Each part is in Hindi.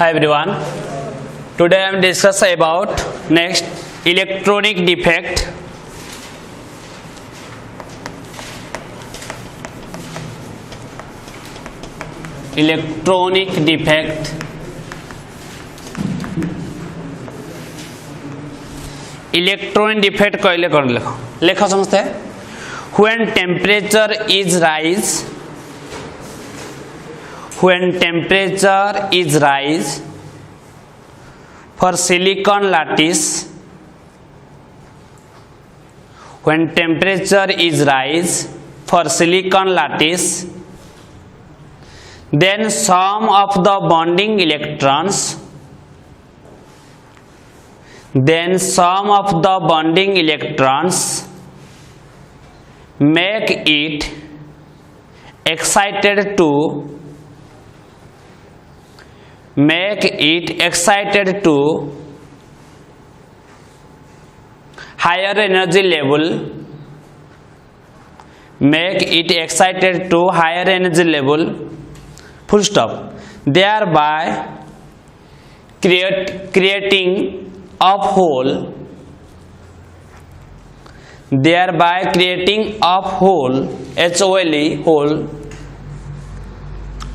Hi everyone. Today I am discuss about next electronic defect. Electronic defect. Electronic defect कहले कर लिखो लिखो समझते when temperature is rise. When temperature is rise for silicon lattice, when temperature is rise for silicon lattice, then sum of the bonding electrons, make it excited to higher energy level, full stop, thereby creating of hole, hole,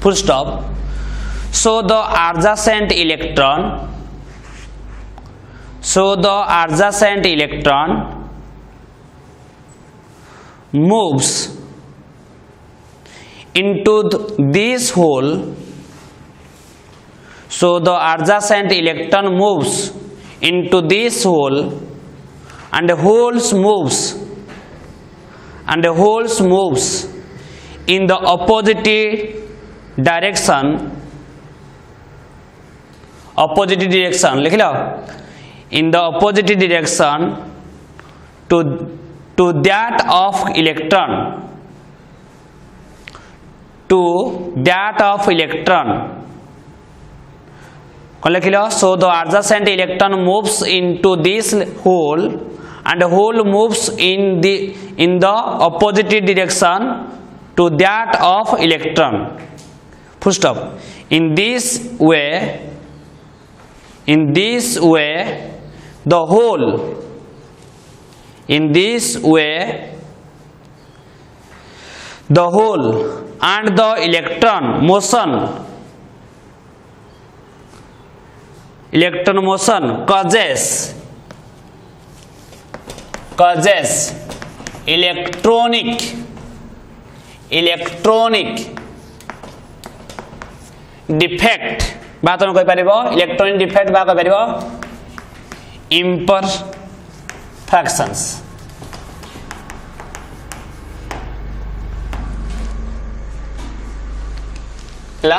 full stop. So the adjacent electron moves into this hole. So the adjacent electron moves into this hole, and the holes moves in the opposite direction. लिख लो, in the opposite direction to that of electron, कौन लिख लो. So the adjacent electron moves into this hole, and the hole moves in the opposite direction to that of electron. Full stop. In this way the hole and the electron motion causes electronic defect. बात में कोई पारिबो इलेक्ट्रॉनिक डिफेक्ट बा कोई पारिबो imperfections. ला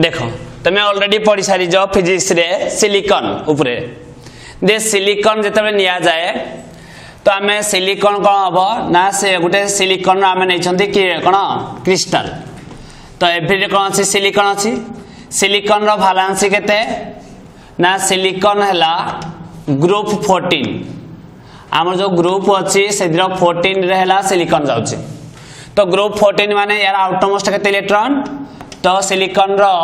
देखो तमे ऑलरेडी पढ़ी सारी जो फिजिक्स रे सिलिकॉन ऊपरे दे सिलिकॉन जेतबे निया जाए तो आमे सिलिकॉन कोन हबो ना से गुटे सिलिकॉन आमे नै छंती कि कोन क्रिस्टल. तो एभरी कोन अछि सिलिकॉन अछि. सिलिकॉन रो भालांसी केते ना सिलिकॉन हला ग्रुप 14. हमर जो ग्रुप अछि सेदिरो 14 रे हला सिलिकॉन जाउछि. तो ग्रुप 14 माने यार आउटर मोस्ट केते इलेक्ट्रॉन. तो सिलिकॉन रो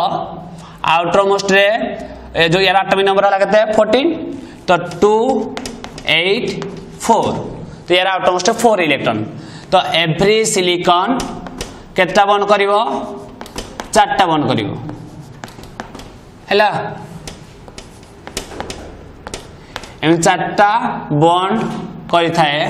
आउटर मोस्ट रे जो यार एटॉमिक नंबर हला केते 14. तो 2 8 4. तो यार आउटर मोस्ट 4 इलेक्ट्रॉन. तो एवरी सिलिकॉन केटा बॉन्ड करिवो 4टा बॉन्ड करिवो हैला. एम 4टा बॉन्ड करि थाए.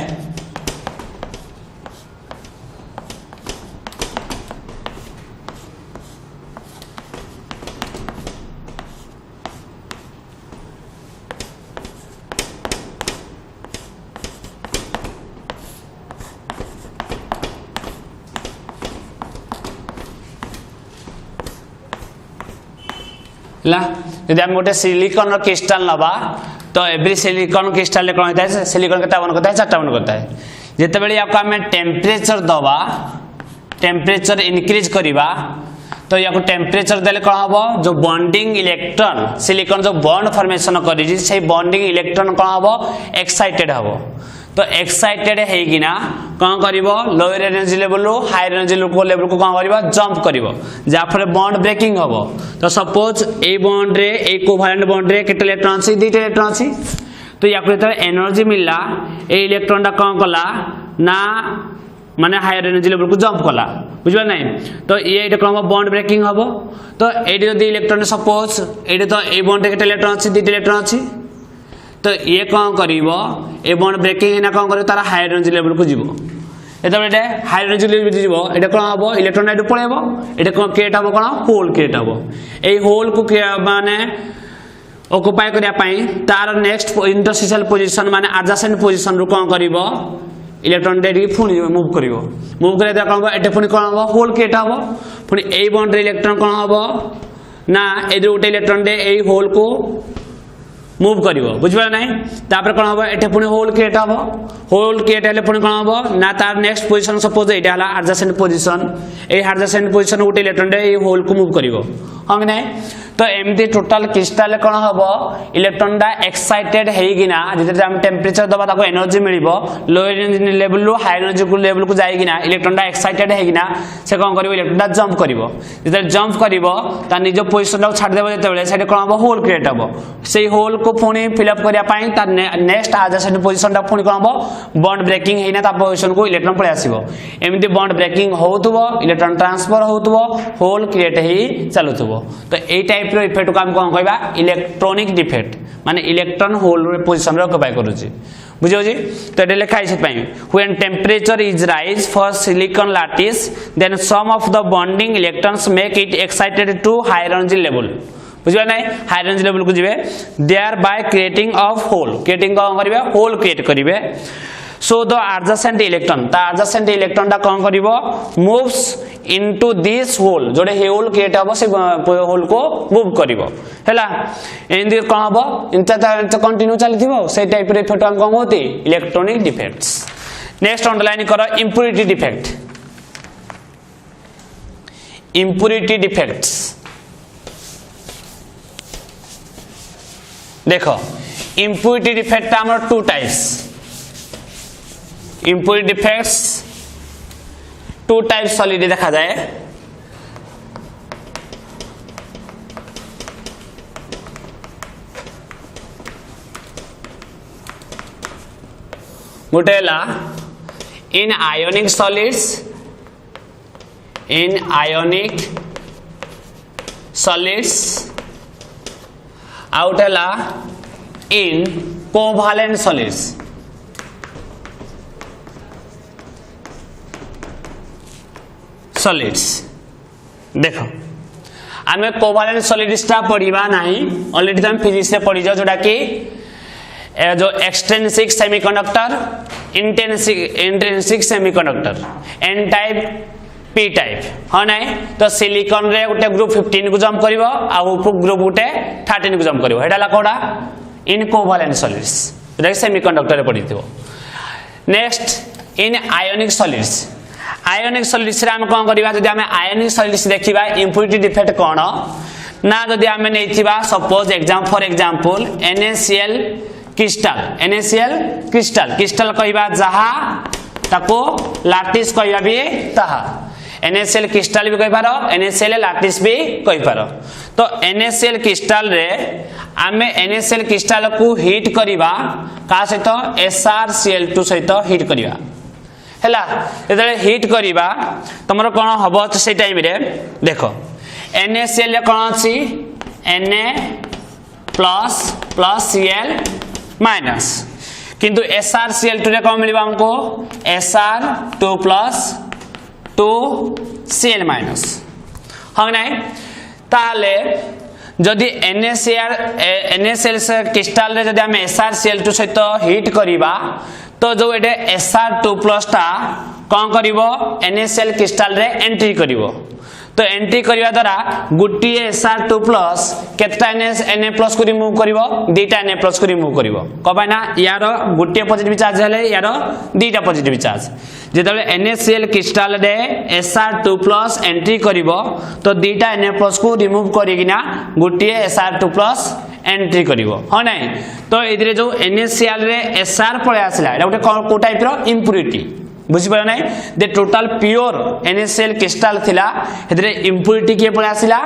यदि हम गोटे सिलिकॉन क्रिस्टल नवा तो एवरी सिलिकॉन क्रिस्टल रे कोन होता है सिलिकॉन केटा बन करता है 4टा बन करता है. जेतेबेले याको हमें टेम्परेचर दबा टेम्परेचर इंक्रीज करिबा तो याको टेम्परेचर देले कोन हबो जो बॉन्डिंग इलेक्ट्रॉन सिलिकॉन जो बॉन्ड फॉर्मेशन करी जे से बॉन्डिंग इलेक्ट्रॉन कोन हबो एक्साइटेड हबो. तो एक्साइटेड हेगिना कौन करिवो लोअर एनर्जी लेवल रो हायर एनर्जी लेवल को कौन करिवो जंप करिवो जाफरे बॉन्ड ब्रेकिंग हबो। तो सपोज ए बॉन्ड रे ए कोवैलेंट बॉन्ड रे केते इलेक्ट्रॉन अछि 2 इलेक्ट्रॉन अछि। तो या को एनर्जी मिलला ए इलेक्ट्रॉन दा कौन कला ना माने हायर एनर्जी लेवल को जंप कला बुझबा नहीं। तो ये कौन बॉन्ड ब्रेकिंग हबो। तो एडी जदी इलेक्ट्रॉन सपोज एडी तो ए बॉन्ड रे केते इलेक्ट्रॉन अछि 2 इलेक्ट्रॉन अछि। तो ये कौन करिवो ए बॉन्ड ब्रेकिंग हेना कौन करिवो तारा हायर एनर्जी लेवल को जीवो। एतबे एटा हायर एनर्जी लेवल जीवो एटा कौन हबो इलेक्ट्रॉन एडु पळेबो एटा कौन क्रिएट हबो कौन होल क्रिएट हबो। ए होल को माने ऑक्युपाई करिया पई तार नेक्स्ट इंटरस्टिशियल पोजीशन माने एडजेसेंट पोजीशन रु कौन करिवो इलेक्ट्रॉन डेडी फुनी मूव करिवो। मूव करे त कौन एटा फुनी कौन हबो होल क्रिएट हबो। फुनी ए बॉन्ड रे इलेक्ट्रॉन कौन हबो ना ए जो इलेक्ट्रॉन दे ए होल को मूव करिवो बुझबा नहीं। तापर कोन हबो एठे पुनी होल क्रिएट हबो। होल क्रिएट हेले पुनी कोन हबो ना तार नेक्स्ट पोजीशन सपोज एटा हला adjacent position A adjacent position उटे electron they A whole को मूव करिवो हम नहीं। तो एमती टोटल क्रिस्टल कोन हबो इलेक्ट्रॉन दा एक्साइटेड हेगिना जेते हम टेंपरेचर दबा ताको एनर्जी मिलिबो लोअर एनर्जी लेवल रो हायर एनर्जी लेवल को जाईगिना इलेक्ट्रॉन दा एक्साइटेड हेगिना से कोन करिवो इलेक्ट्रॉन दा जंप करिवो। जेते जंप करिवो ता निजो पोजीशन दा छाड़ देबो जेते बेले सेटे कोन हबो होल क्रिएट हबो। सेई होल को पुनी फिल अप करिया पई ता नेक्स्ट एडजेसेंट पोजीशन दा पुनी कोन हबो बॉन्ड ब्रेकिंग हेना ता पोजीशन को इलेक्ट्रॉन पळे आसीबो। एमती बॉन्ड ब्रेकिंग होतबो इलेक्ट्रॉन ट्रांसफर होतबो होल क्रिएट हेई चालुतबो। तो ए टाइप रो इफेक्ट को हम कोन कहबा इलेक्ट्रॉनिक डिफेक्ट माने इलेक्ट्रॉन होल रे पोजीशन रे ऑक्युपाई करूची बुझियो जी। तो एटे लिखा है पई when temperature is rise for silicon lattice then some of the bonding electrons make it excited to higher energy level बुझियो नहीं। हायर एनर्जी लेवल को जिवे thereby creating of whole creating को करिवे होल क्रिएट करिवे। सो द एडजेसेंट इलेक्ट्रॉन ता एडजेसेंट इलेक्ट्रॉन दा कोन करिवो मूव्स इनटू दिस होल जोडे होल क्रिएट हबो से होल को मूव करिवो हैला। एंदी कोन हबो इंता कंटिन्यू चलिथिबो से टाइप रे इफेक्ट हम कोन होती इलेक्ट्रॉनिक डिफेक्ट्स। नेक्स्ट अंडरलाइन करो इंप्योरिटी डिफेक्ट। इंप्योरिटी डिफेक्ट्स देखो इंप्योरिटी डिफेक्ट हमर 2 types. Impurity defects 2 types solid देखा जाए। गोटेला इन आयोनिक सॉलिड्स आउटेला इन कोवैलेंट सॉलिड्स। देखो आम कोवैलेंट सॉलिड्स ता पढ़िबा नाही ऑलरेडी तुम फिजिक्स रे पढ़ी जाओ जोटा कि जो extrinsic semiconductor intrinsic semiconductor n type p type हाँ नहीं। तो सिलिकॉन रे गोटे ग्रुप 15 को जंप करिवो आ ग्रुप गोटे 13 को जंप करिवो हेडा कोडा इन कोवैलेंट सॉलिड्स जोटा सेमीकंडक्टर रे पढ़िथिबो। नेक्स्ट इन आयोनिक सॉलिड्स रे हम कोन करिबा जदि हम आयोनिक सॉलिड्स देखिबा इंप्योरिटी डिफेक्ट कोन ना जदि हम नेथिबा suppose for example NaCl crystal कहबा जहा ताको लैटिस कहबा भी ताहा NaCl क्रिस्टल भी कहि पारो NaCl लैटिस भी कहि पारो। तो NaCl क्रिस्टल रे आमे NaCl क्रिस्टल को हीट करिबा का सहित SrCl2 सहित हीट करिबा हैला। एतले हीट करिबा तमरो कोन हबो से टाइम रे देखो NaCl रे कोन अछि Na प्लस Cl माइनस किंतु SrCl2 रे कोन मिलबा हमको Sr2 प्लस 2Cl माइनस हम नहीं। ताले जदि NaCl क्रिस्टल रे जदि हम SrCl2 सहित हीट करिबा तो जो एटे Sr2 प्लस ता कौन करिवो NaCl क्रिस्टल रे एंट्री करिवो। तो एंट्री करिवा द्वारा गुटी Sr2 प्लस केतना Na प्लस को रिमूव करिवो 2टा Na प्लस को रिमूव करिवो कबा ना यार गुटी पॉजिटिव चार्ज हेले यार 2टा पॉजिटिव चार्ज जेतले NaCl क्रिस्टल रे Sr2 प्लस एंट्री करिवो तो 2टा Na प्लस को रिमूव करिगिना गुटी Sr2 प्लस एंट्री करिवो हो नाही तो एदिरे जो NaCl रे SR पळे आसला एटा गोटे को टाइप रो इंप्युरिटी बुझि पड़ा नाही दे टोटल प्योर NaCl क्रिस्टल थिला एदिरे इंप्युरिटी के पळे आसिला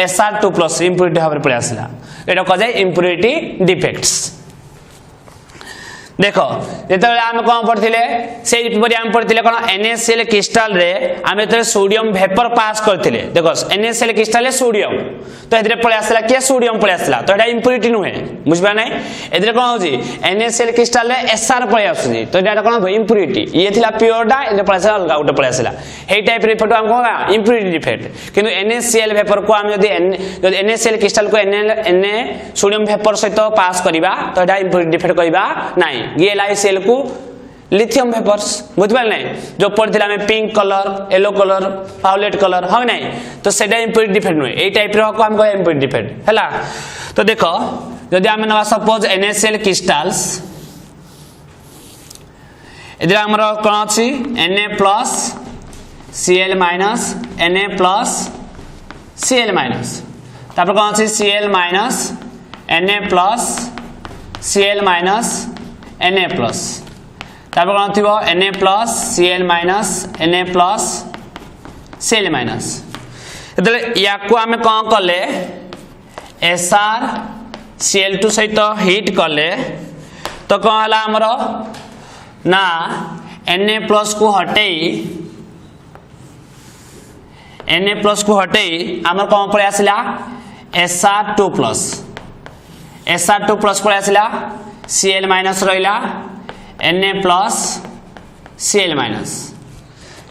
SR2+ इंप्युरिटी भाबरे पळे आसिला एटा कह जाय इंप्युरिटी डिफेक्ट्स देखो जेतबेले हम कोन पढथिले सेही परि हम पढथिले कोन NaCl क्रिस्टल रे हम एतरे सोडियम वेपर पास करथिले देखो NaCl क्रिस्टल रे सोडियम तो एदरे पळे आसला के सोडियम पळे आसला तो एटा इंप्युरिटी नुहे बुझबा नै एदरे कोन होजी NaCl क्रिस्टल रे SR पळे आसुजी तो एटा कोन इंप्युरिटी ये थिला प्योरडा एदरे पळे आसला अलगा उटे पळे आसला हे टाइप रे फोटो हम कोन इंप्युरिटी डिफेक्ट किंतु NaCl वेपर को हम यदि NaCl क्रिस्टल को Na सोडियम वेपर सहित पास करिबा तो एटा इंप्युरिटी डिफेक्ट करिबा नै GLiCl को लिथियम वेपर्स बुझबाल नहीं जो पढ़थिला में pink colour yellow colour violet colour हम नहीं तो सेटा इंप्युरिटी डिफेक्ट नुहे ए टाइप रो को हम कह इंप्युरिटी डिफेक्ट हैला तो देखो जदि हम नवा सपोज NaCl क्रिस्टल्स इधर हमरो कोन अछि Na+Cl- Na+Cl- तापर कोन अछि Cl- Na+Cl- Na+ तापर कोन थिबो Na+Cl- Na+Cl- एतले याकू आमे कोन करले SrCl2 सहित हिट करले तो कोन हला हमरो ना Na+ को हटेई हमर कोन पळे आसिला SR2+ पळे आसिला Cl- रहिला Na+Cl-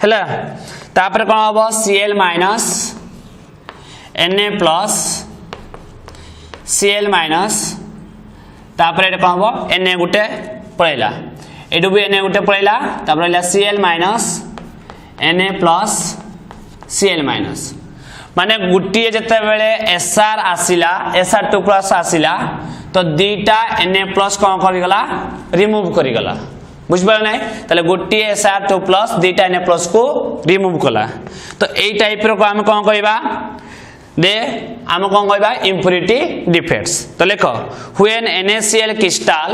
हैला तापर कोन हबो Cl- Na+Cl- तापर एटा कोन हबो Na गुटे पळैला एडु भी Na गुटे पळैला तापर रहिला Cl- Na+Cl- माने गुटिए जते बेले SR आसिला SR2+ आसिला तो दीटा Na+ कोन करि गला रिमूव करि गला बुझबा नै तले गुटिए SR2+ दीटा Na+ को रिमूव कला तो एई टाइप रो हम कोन कहबा दे हम कोन कहबा इंप्युरिटी डिफेक्ट्स तो लेखो when NaCl crystal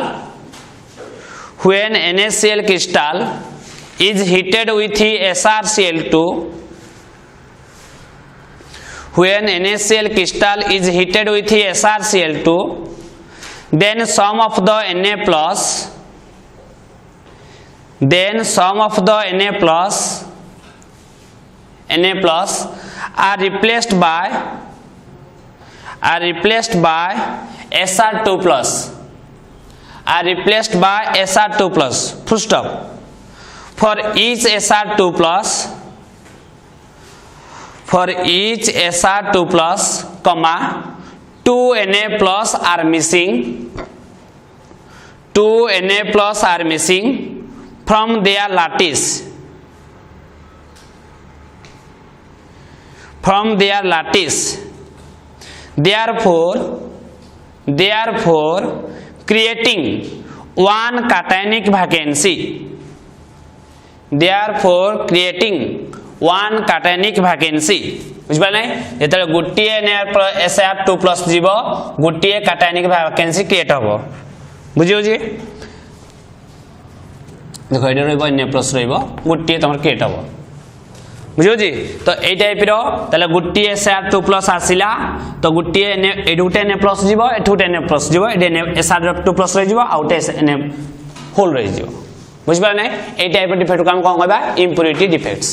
is heated with SrCl2 when NaCl crystal is heated with SrCl2 then some of the Na plus are replaced by SR2+ full stop for each SR2+ comma 2 Na+ are missing from their lattice therefore creating one cationic vacancy बुझबा नै जेतले गुटिए SR2+ जीव गुटिए cationic vacancy क्रिएट हबो बुझियो जी देखो एडे रहबो Na+ रहबो गुटिए तमर क्रिएट हबो बुझियो जी तो ए टाइप रो तले गुटिए SR2+ आसिला तो गुटिए एडुटे Na+ जीवो एठुटे Na+ जीवो एडे SR2+ रहि जीवो आउटे Na होल रहि जीवो बुझबा नै ए टाइप डिफेक्ट को हम कोन कहबा इंप्युरिटी डिफेक्ट्स।